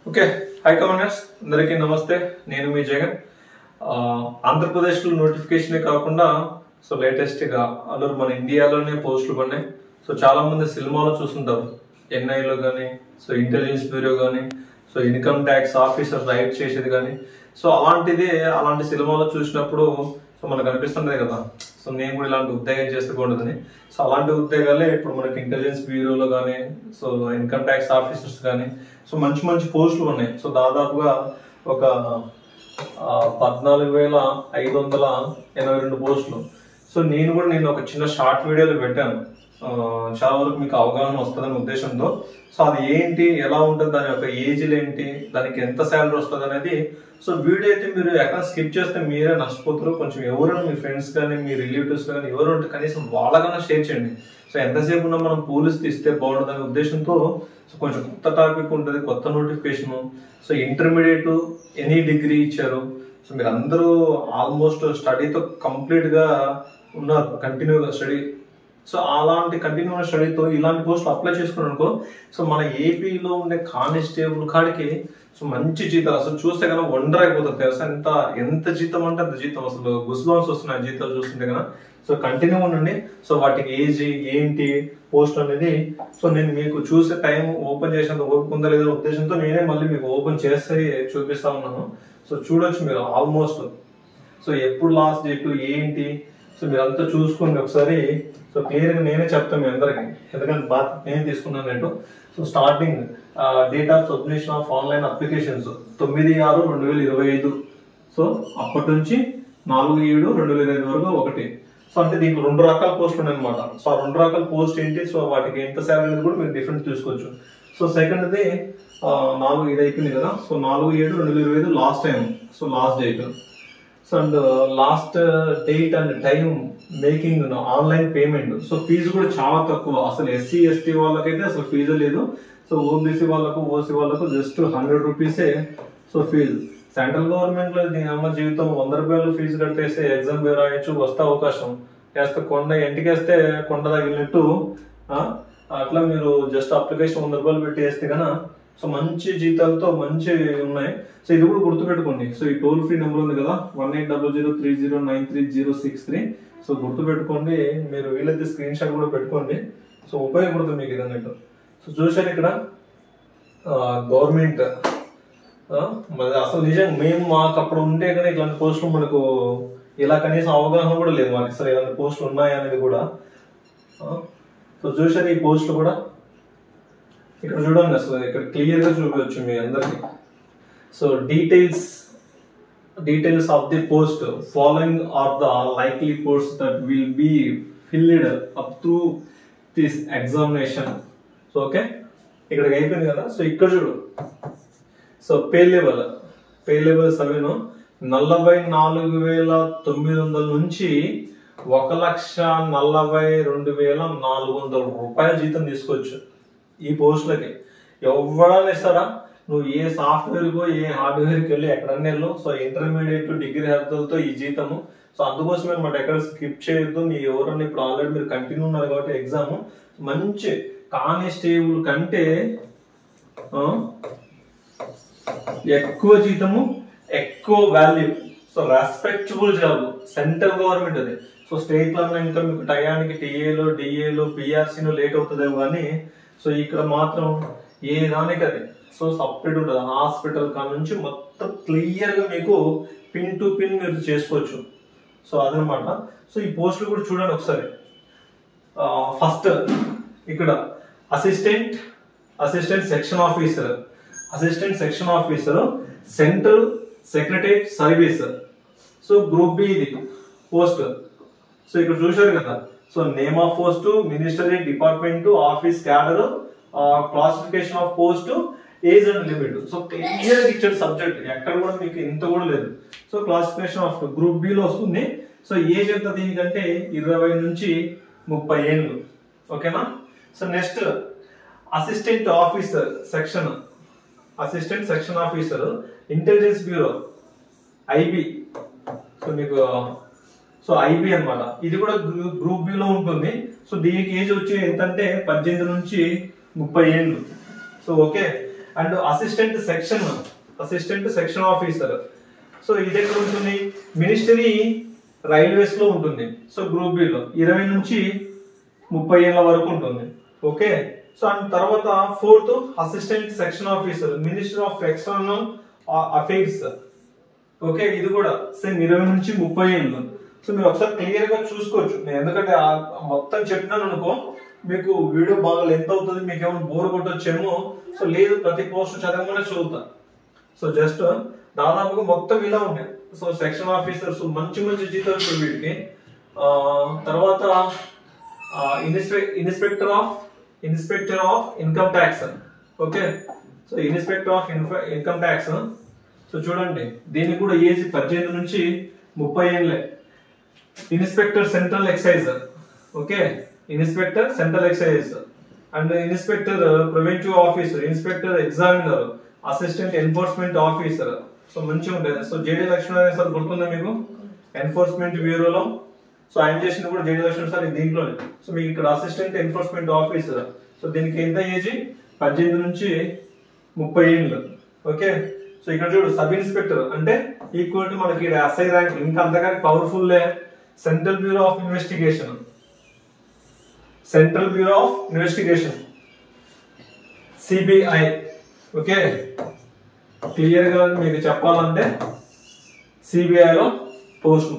Okay, high commanders అందరికీ నమస్తే. నేను మీ జగన్. ఆంధ్రప్రదేశ్లో నోటిఫికేషనే కాకుండా లేటెస్ట్గా అల్లూరు మన ఇండియాలోనే పోస్టులు పడినాయి. చాలా మంది సినిమాలో చూస్తుంటారు, ఎన్ఐలో కానీ ఇంటెలిజెన్స్ బ్యూరో కానీ ఇన్కమ్ ట్యాక్స్ ఆఫీసర్ రైడ్ చేసేది కానీ అలాంటి సినిమాలో చూసినప్పుడు మనకు అనిపిస్తుంటది కదా, నేను కూడా ఇలాంటి ఉద్యోగం చేస్తే బాగుంటుందని. అలాంటి ఉద్యోగాలే ఇప్పుడు మనకి ఇంటెలిజెన్స్ బ్యూరోలో కానీ ఇన్కమ్ ట్యాక్స్ ఆఫీసర్స్ కానీ మంచి మంచి పోస్టులు ఉన్నాయి. దాదాపుగా ఒక 14,582 పోస్టులు. నేను ఒక చిన్న షార్ట్ వీడియోలో పెట్టాను, చాలా వరకు మీకు అవగాహన వస్తుందనే ఉద్దేశంతో. అది ఏంటి, ఎలా ఉంటుంది, దాని యొక్క ఏజ్లు ఏంటి, దానికి ఎంత శాలరీ వస్తుంది అనేది. వీడియో అయితే మీరు ఎక్కడ స్కిప్ చేస్తే మీరే నష్టపోతారు. కొంచెం ఎవరైనా మీ ఫ్రెండ్స్ కానీ మీ రిలేటివ్స్ కానీ ఎవరు ఉంటే కనీసం వాళ్ళకన్నా షేర్ చేయండి. ఎంతసేపు ఉన్నా మనం పోలీస్ తీస్తే బాగుంటుందనే ఉద్దేశంతో కొంచెం కొత్త టాపిక్ ఉంటుంది, కొత్త నోటిఫికేషన్. ఇంటర్మీడియట్ ఎనీ డిగ్రీ ఇచ్చారు. మీరు అందరూ ఆల్మోస్ట్ స్టడీతో కంప్లీట్ గా ఉన్నారు, కంటిన్యూగా స్టడీ. అలాంటి కంటిన్యూస్ స్టడీతో ఇలాంటి పోస్టులు అప్లై చేసుకున్నాను అనుకో, మన ఏపీలో ఉండే కానిస్టేబుల్ కాడికి మంచి జీతాలు. అసలు చూస్తే కన్నా వండర్ అయిపోతుంది తెలుసా, ఎంత జీతం అంటే అంత జీతం. అసలు గుస్బాన్స్ వస్తున్నాయి జీతాలు చూస్తుంటే కదా. కంటిన్యూ ఉండండి. వాటికి ఏజ్ ఏంటి, పోస్ట్ అనేది నేను మీకు చూసే టైం ఓపెన్ చేసేంత ఓపెన్ ఉందా లేదా ఉద్దేశంతో నేనే మళ్ళీ మీకు ఓపెన్ చేస్తే చూపిస్తా ఉన్నాను. చూడొచ్చు మీరు ఆల్మోస్ట్. ఎప్పుడు లాస్ట్ డేట్ ఏంటి మీరు అంతా చూసుకోండి ఒకసారి. క్లియర్గా నేనే చెప్తాను మీ అందరికి, ఎందుకంటే బాధ్యత నేను తీసుకున్నాను నేను. Starting date of submission of online applications 9/6/2025. అప్పటి నుంచి 4/7/2025 వరకు ఒకటి. అంటే దీంట్లో 2 రకాల పోస్టులు ఉన్నాయి అనమాట. 2 రకాల పోస్ట్ ఏంటి, వాటికి ఎంత శాలరీ అనేది కూడా మీరు డిఫరెంట్ చూసుకోవచ్చు. సెకండ్ది 4 ఇది అయిపోయింది కదా. 4/7/2025 last time, last date. And last date and time making online payment. Fees కూడా చాలా తక్కువ. అసలు SC ST వాళ్ళకైతే అసలు ఫీజు లేదు. OBC వాళ్ళకు OC వాళ్ళకు జస్ట్ 100 రూపీసే ఫీజు. సెంట్రల్ గవర్నమెంట్ లో దీని అమ్మ జీవితం 100 రూపాయలు ఫీజు కట్టేస్తే ఎగ్జామ్ రాయొచ్చు, వస్తే అవకాశం. వేస్తే ఎంటికేస్తే కొండ తగిలినట్టు. అట్లా మీరు జస్ట్ అప్లికేషన్ 100 రూపాయలు పెట్టి వేస్తే కన్నా మంచి జీతాలతో మంచి ఉన్నాయి. ఇది కూడా గుర్తుపెట్టుకోండి. ఈ టోల్ ఫ్రీ నెంబర్ ఉంది కదా, 1800309303. గుర్తుపెట్టుకోండి. మీరు వీలైతే స్క్రీన్ షాట్ కూడా పెట్టుకోండి. ఉపయోగపడుతుంది మీకు ఇది అన్నట్టు. చూసారు ఇక్కడ గవర్నమెంట్ మరి అసలు నిజంగా మేము మాకు అప్పుడు ఉంటే కానీ ఇట్లాంటి పోస్టులు మనకు ఇలా కనీసం అవగాహన కూడా లేదు మాకు. అసలు ఇలాంటి పోస్టులు ఉన్నాయి అనేది కూడా. చూసారు ఈ పోస్టులు కూడా ఇక్కడ చూడండి. అసలు ఇక్కడ క్లియర్ గా చూపించచ్చు మీ అందరికి. Details of the post following are the likely post that will be filled up through this examination. Okay, ఇక్కడ అయిపోయింది కదా. ఇక్కడ చూడు. పే లెవెల్ 7 44,900 నుంచి 1,42,400 రూపాయల జీతం తీసుకోవచ్చు ఈ పోస్టులకి. ఎవరైనా ఇస్తారా? నువ్వు ఏ సాఫ్ట్వేర్కో ఏ హార్డ్వేర్కి వెళ్ళి ఎక్కడన్నా వెళ్ళు. ఇంటర్మీడియట్ డిగ్రీ అర్హతలతో ఈ జీతము. అందుకోసమే అనమాట, ఎక్కడ స్కిప్ చేయొద్దు. మీ ఎవరన్నా ఇప్పుడు ఆల్రెడీ మీరు కంటిన్యూ ఉన్నారు కాబట్టి ఎగ్జామ్ మంచి కానిస్టేబుల్ కంటే ఎక్కువ జీతము, ఎక్కువ value. Respectable job, central government అది. స్టేట్ లో ఇంకా మీకు టయానికి టీఏలో డిఏలో పిఆర్సీలో లేట్ అవుతుందేమో కానీ ఇక్కడ మాత్రం ఏ దానికి అది సపరేట్ ఉంటుంది. హాస్పిటల్ కా నుంచి మొత్తం క్లియర్ గా మీకు పిన్ టు పిన్ మీరు చేసుకోవచ్చు. అదనమాట. ఈ పోస్టులు కూడా చూడండి ఒకసారి. ఫస్ట్ ఇక్కడ assistant section officer central secretariat service. Group B ఇది పోస్ట్. ఇక్కడ చూశారు కదా. Name of post, ministry, department, office cadre, classification of post, age and limit. Clear ఇచ్చాడు సబ్జెక్ట్, ఎక్కడ కూడా మీకు ఇంత కూడా లేదు. క్లాసిఫికేషన్ ఆఫ్ గ్రూప్ బి లో వస్తుంది. ఏజ్ ఎంత దీనికంటే 20 నుంచి 30 ఏళ్ళు. ఓకేనా. Next assistant section officer intelligence bureau IB. మీకు ఐబి అన్నమాట. ఇది కూడా గ్రూప్ బి లో ఉంటుంది. దీనికి ఏజ్ వచ్చి ఎంతంటే 18 నుంచి 30 ఏళ్ళు. Okay. And assistant section officer. So ఇది ఎక్కడ ఉంటుంది? మినిస్ట్రీ రైల్వేస్ లో ఉంటుంది. సో గ్రూప్ బి లో 20 నుంచి 30 ఏళ్ల వరకు ఉంటుంది. ఓకే. సో అండ్ తర్వాత fourth assistant section officer, minister of external affairs. Okay, ఇది కూడా సేమ్ 20 నుంచి 30 ఏళ్ళు. సో మీరు ఒకసారి క్లియర్ గా చూసుకోవచ్చు. నేను ఎందుకంటే మొత్తం చెప్పినాను అనుకో, మీకు వీడియో బాగా లెంత్ అవుతుంది, మీకు ఏమైనా బోర్ కొట్టొచ్చేమో. సో లేదు, ప్రతి పోస్ట్ చదవగానే చదువుతా. సో జస్ట్ దాదాపుగా మొత్తం ఇలా ఉన్నాయి. సో సెక్షన్ ఆఫీసర్స్ మంచి మంచి జీతాలు వీటికి. తర్వాత inspector of income tax. Okay, so inspector of income tax. So చూడండి, దీనికి కూడా ఏజ్ 18 నుంచి 30 ఏళ్ళే. Inspector central excise. Okay, inspector central excise and inspector preventive officer, inspector examiner, assistant enforcement officer. So మంచిగా ఉంటుంది. సో జేడి లక్ష్మీనారాయణ సార్ గుర్తుందా మీకు? Enforcement బ్యూరోలో. So ఆయన చేసింది కూడా జేడి లక్ష్మణ్ సార్ దీంట్లోనే. సో మీకు ఇక్కడ అసిస్టెంట్ ఎన్ఫోర్స్మెంట్ ఆఫీసర్. సో దీనికి ఎంత ఏజ్? 18 నుంచి 30 ఏళ్ళు. ఓకే, సో ఇక్కడ చూడు, సబ్ ఇన్స్పెక్టర్ అంటే ఈక్వల్ టు మనకి ఎస్ఐ ర్యాంక్, ఇంకా అంతకంటే powerful. Central bureau of investigation, CBI. Okay, clear గా మీకు చెప్పాలంటే సిబిఐలో పోస్ట్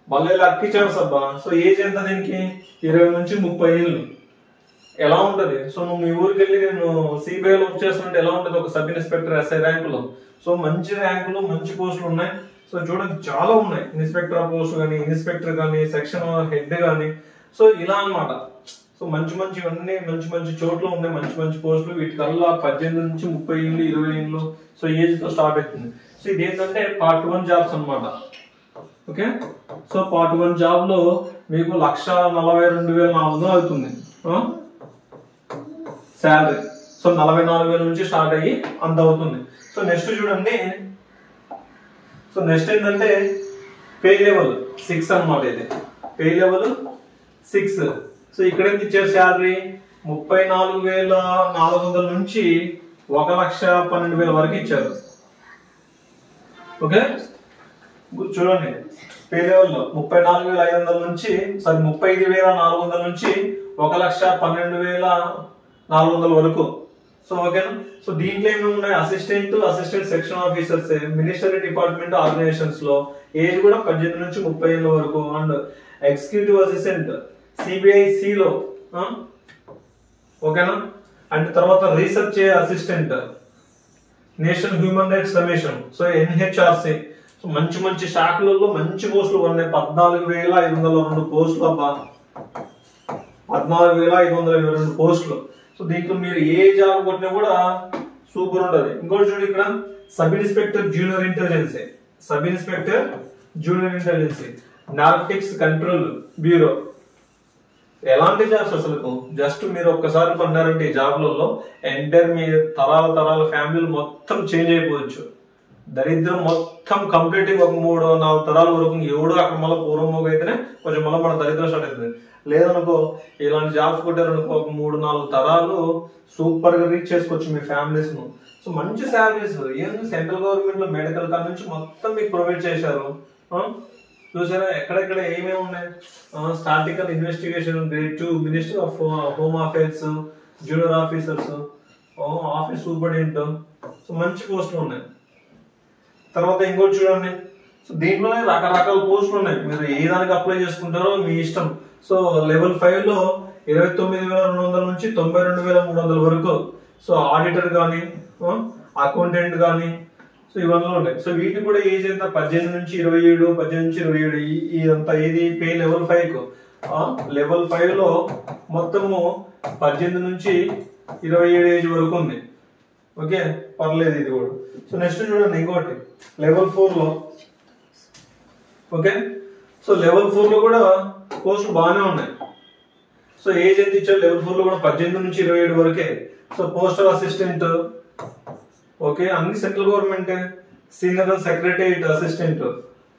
మళ్ళీ లక్కిచ్చాడు సబ్బా. సో ఏజ్ ఎంత దీనికి? 20 నుంచి 30 ఏళ్ళు. ఎలా ఉంటది? సో నువ్వు మీ ఊరికి వెళ్ళి నేను సిబిఐలో వర్క్ చేస్తుంటే ఎలా ఉంటది? ఒక సబ్ ఇన్స్పెక్టర్ ఎస్ఐ ర్యాంకులో. సో మంచి ర్యాంకులు, మంచి పోస్టులు ఉన్నాయి. సో చూడండి, చాలా ఉన్నాయి. ఇన్స్పెక్టర్ పోస్ట్ కానీ, ఇన్స్పెక్టర్ కానీ, సెక్షన్ హెడ్ కానీ. సో ఇలా అన్నమాట. సో మంచి మంచి చోట్ల ఉన్నాయి, మంచి మంచి పోస్టులు. వీటికల్లా 18 నుంచి 30 ఏళ్ళు, 20 ఏళ్ళు. సో ఏజ్ తో స్టార్ట్ అవుతుంది. సో ఇది ఏంటంటే పార్ట్ 1 జాబ్స్ అన్నమాట. ఓకే, సో పార్ట్ 1 జాబ్ లో మీకు 1,42,400 అవుతుంది శాలరీ. సో 44,000 నుంచి స్టార్ట్ అయ్యి అంత అవుతుంది. సో నెక్స్ట్ చూడండి, సో నెక్స్ట్ ఏంటంటే పే లెవెల్ 6 అన్నమాట. ఇది పే లెవెల్ 6. సో ఇక్కడ ఎంత ఇచ్చారు శాలరీ? 34,400 నుంచి 1,12,000 వరకు ఇచ్చారు. ఓకే, చూడండి, పే లెవెల్ 34,500 నుంచి 35,400 నుంచి 1,12,400 వరకు. సో ఓకేనా? సో దీంట్లో ఏమేమి ఉన్నాయి? Assistant section officers, ministry department organisations లో ఏజ్ కూడా 18 నుంచి 30 ఏళ్ళ వరకు. అండ్ ఎగ్జిక్యూటివ్ అసిస్టెంట్ సిబిఐసి లో. ఓకేనా? అండ్ తర్వాత research assistant national human rights commission. So NHRC. So మంచి శాఖలలో మంచి పోస్టులు ఉన్నాయి. 14,522 పోస్టులు అబ్బా, 14,522 పోస్టులు. సో దీంట్లో మీరు ఏ జాబ్ కొట్టినా కూడా సూపర్ ఉంటది. ఇంకోటి చూడు, ఇక్కడ sub inspector junior intelligence, narcotics control bureau. ఎలాంటి జాబ్స్ అసలు? జస్ట్ మీరు ఒక్కసారి పన్నారంటే ఈ జాబ్లలో ఎంటర్ మీ తరాల ఫ్యామిలీలు మొత్తం చేంజ్ అయిపోవచ్చు. దరిద్రం మొత్తం కంప్లీట్ ఒక 3-4 తరాల వరకు ఎవడో అక్కడ మళ్ళీ పూర్వమోగ అయితేనే కొంచెం మళ్ళీ మన దరిద్రం స్టార్ట్ అవుతుంది. లేదనుకో, ఇలాంటి జాబ్స్ కొట్టారనుకో ఒక 3-4 తరాలు సూపర్ గా రీచ్ చేసుకోవచ్చు మీ ఫ్యామిలీస్ ను. సో మంచి శాలరీస్ ఏంది సెంట్రల్ గవర్నమెంట్ లో మెడికల్ కాల్ నుంచి మొత్తం మీకు ప్రొవైడ్ చేశారు. చూసారా ఎక్కడెక్కడ ఏమేమి ఉన్నాయి? Statistical investigation grade 2, minister of home affairs, junior officers, office superintendent. So మంచి పోస్టులు ఉన్నాయి. తర్వాత ఇంకోటి చూడండి, సో దీంట్లోనే రకరకాల పోస్టులు ఉన్నాయి. మీరు ఏ దానికి అప్లై చేసుకుంటారో మీ ఇష్టం. సో లెవెల్ 5 లో 29,200 నుంచి 92,300 వరకు. సో ఆడిటర్ గానీ, అకౌంటెంట్ గానీ, సో ఇవన్నీ ఉన్నాయి. సో వీటికి కూడా ఏజ్ ఎంత? 18 నుంచి 27. ఇదంతా ఏది? పే లెవెల్ 5 కు. లెవెల్ 5 లో మొత్తము 18 నుంచి 27 ఏజ్ వరకు ఉంది. ఓకే, పర్లేదు ఇది కూడా. సో నెక్స్ట్ చూడండి, ఇంకోటి లెవెల్ 4 లో. ఓకే, సో లెవెల్ 4 లో కూడా పోస్టులు బాగానే ఉన్నాయి. సో ఏజ్ ఎంత ఇచ్చారు? లెవెల్ 4 లో కూడా 18 నుంచి 27 వరకే. So postal assistant. ఓకే, అన్ని central government. Senior secretariat assistant,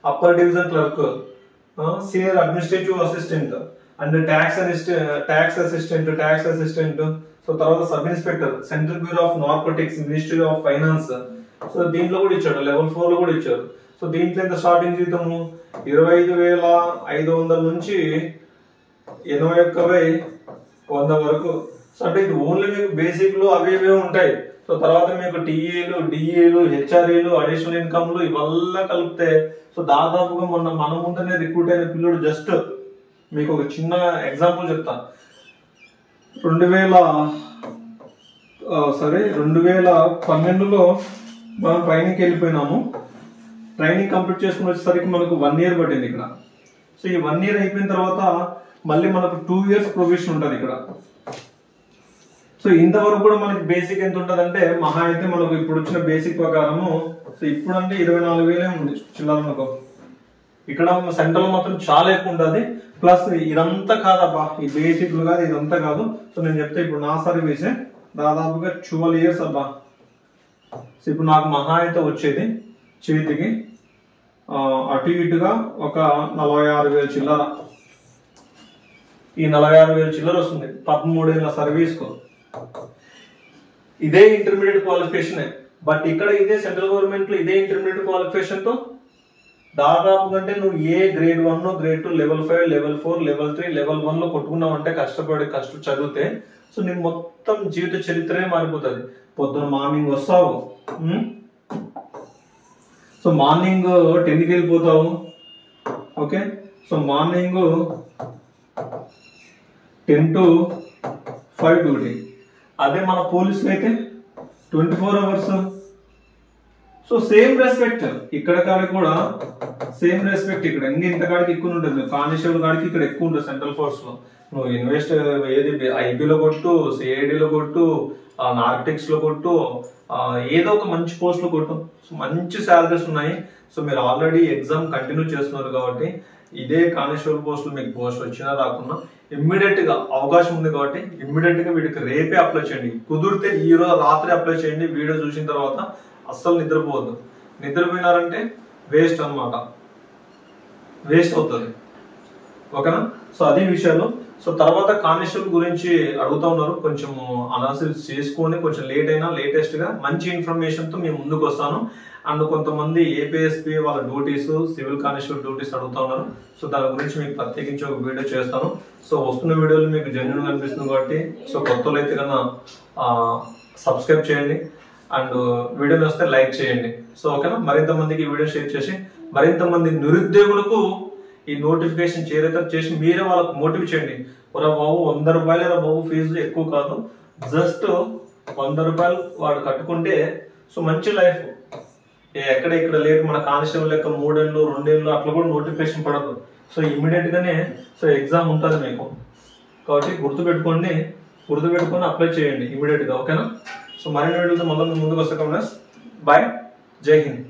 upper division clerk, senior administrative assistant and tax assistant. So తర్వాత sub inspector, central bureau of narcotics, ministry of finance. So దీంట్లో కూడా ఇచ్చాడు, లెవెల్ 4 లో కూడా ఇచ్చాడు. సో దీంట్లో ఎంత స్టార్టింగ్ జీతము 25,500 నుంచి 81,100 వరకు. సో అంటే ఇది ఓన్లీ మీకు బేసిక్ లో అవి ఇవే ఉంటాయి. సో తర్వాత మీకు టీఏలు, డిఏలు, హెచ్ఆర్ఏలు, అడిషనల్ ఇన్కమ్లు ఇవల్ల కలిపితే సో దాదాపుగా మన ముందనే రిక్రూట్ అయిన పిల్లడు జస్ట్ మీకు ఒక చిన్న ఎగ్జాంపుల్ చెప్తా. 2012లో మనం ట్రైనింగ్కి వెళ్ళిపోయినాము. ట్రైనింగ్ కంప్లీట్ చేసుకుని వచ్చేసరికి మనకు 1 year పట్టింది ఇక్కడ. సో ఈ 1 year అయిపోయిన తర్వాత మళ్ళీ మనకు 2 years ప్రొవిజన్ ఉంటుంది ఇక్కడ. సో ఇంతవరకు కూడా మనకి బేసిక్ ఎంత ఉంటుంది అంటే మహా అయితే మనకు ఇప్పుడు వచ్చిన బేసిక్ ప్రకారము సో ఇప్పుడు అంటే 24,000 ఉంది చిల్లర అనుకో. ఇక్కడ సెంట్రల్ మాత్రం చాలా ఎక్కువ ఉంటుంది. ప్లస్ ఇదంతా కాదబ్బా, ఈ బేసిక్లు కాదు, ఇదంతా కాదు. సో నేను చెప్తే ఇప్పుడు నా సర్వీసే దాదాపుగా 12 years అబ్బా. సో ఇప్పుడు నాకు మహా అయితే వచ్చేది చేతికి అటు ఇటుగా ఒక 46,000 చిల్లర. ఈ 46,000 చిల్లర వస్తుంది 13 ఏళ్ళ సర్వీస్ కు. ఇదే ఇంటర్మీడియట్ క్వాలిఫికేషన్. బట్ ఇక్కడ ఇదే సెంట్రల్ గవర్నమెంట్ లో ఇదే ఇంటర్మీడియట్ క్వాలిఫికేషన్ తో దాదాపు అంటే నువ్వు A grade 1, grade 2, level 5, level 4, level 3, level 1 లో కొట్టుకున్నావు అంటే కష్టపడి చదివితే సో నీ మొత్తం జీవిత చరిత్రే మారిపోతుంది. పొద్దున మార్నింగ్ వస్తావు, సో మార్నింగ్ 10కి వెళ్ళిపోతావు. Okay, so morning 10 to 5 duty. అదే మన పోలీసులు అయితే 24 hours. సో సేమ్ రెస్పెక్ట్ ఇక్కడ కాడికి కూడా సేమ్ రెస్పెక్ట్ ఇక్కడ ఇంత కాడికి ఎక్కువ ఉంటుంది. కానిస్టేబుల్ కాడికి ఇక్కడ ఎక్కువ ఉంటుంది సెంట్రల్ ఫోర్స్ లో. నువ్వు ఇన్వెస్ట్ ఏది ఐబీలో కొట్టు, సిఐడిలో కొట్టు, నార్కటిక్స్ లో కొట్టు, ఏదో ఒక మంచి పోస్ట్ లో కొట్టు. సో మంచి శాలరీస్ ఉన్నాయి. సో మీరు ఆల్రెడీ ఎగ్జామ్ కంటిన్యూ చేస్తున్నారు కాబట్టి ఇదే కానిస్టేబుల్ పోస్ట్ మీకు పోస్ట్ వచ్చినా రాకున్నా ఇమ్మీడియట్ గా అవకాశం ఉంది కాబట్టి ఇమ్మీడియట్ గా వీటికి రేపే అప్లై చేయండి. కుదిరితే ఈ రోజు రాత్రి అప్లై చేయండి. వీడియో చూసిన తర్వాత అస్సలు నిద్రపోవద్దు. నిద్రపోయినారంటే వేస్ట్ అన్నమాట, వేస్ట్ అవుతుంది. ఓకేనా? సో అదే విషయాలు. సో తర్వాత కానిస్టేబుల్ గురించి అడుగుతా ఉన్నారు, కొంచెం అనాలిసిస్ చేసుకొని కొంచెం లేట్ అయినా లేటెస్ట్ గా మంచి ఇన్ఫర్మేషన్ తో మేము ముందుకు వస్తాను. అండ్ కొంతమంది ఏపీఎస్పీ వాళ్ళ డ్యూటీస్, సివిల్ కానిస్టేబుల్ డ్యూటీస్ అడుగుతా ఉన్నారు. సో దాని గురించి మీకు ప్రత్యేకించి ఒక వీడియో చేస్తాను. సో వస్తున్న వీడియోలు మీకు జెన్యూన్ కనిపిస్తుంది కాబట్టి సో కొత్తలో అయితే కన్నా సబ్స్క్రైబ్ చేయండి అండ్ వీడియోలు వస్తే లైక్ చేయండి. సో ఓకేనా? మరింత మందికి ఈ వీడియో షేర్ చేసి మరింత మంది నిరుద్యోగులకు ఈ నోటిఫికేషన్ చేరేటర్ చేసి మీరే వాళ్ళకు మోటివేట్ చేయండి. ఒరా బాబు 100 రూపాయలు బాబు ఫీజు ఎక్కువ కాదు, జస్ట్ 100 రూపాయలు వాడు కట్టుకుంటే సో మంచి లైఫ్. ఎక్కడ ఇక్కడ లేట్ మన కానిస్టేబుల్ లెక్క 3 ఏళ్ళు 2 ఏళ్ళు అట్లా కూడా నోటిఫికేషన్ పడదు. సో ఇమ్మీడియట్ గానే సో ఎగ్జామ్ ఉంటుంది మీకు కాబట్టి గుర్తుపెట్టుకొని అప్లై చేయండి ఇమ్మీడియట్ గా. ఓకేనా? సో మరిన్ని వీడియోలతో ముందుకు వస్తాం. బాయ్, జై హింద్.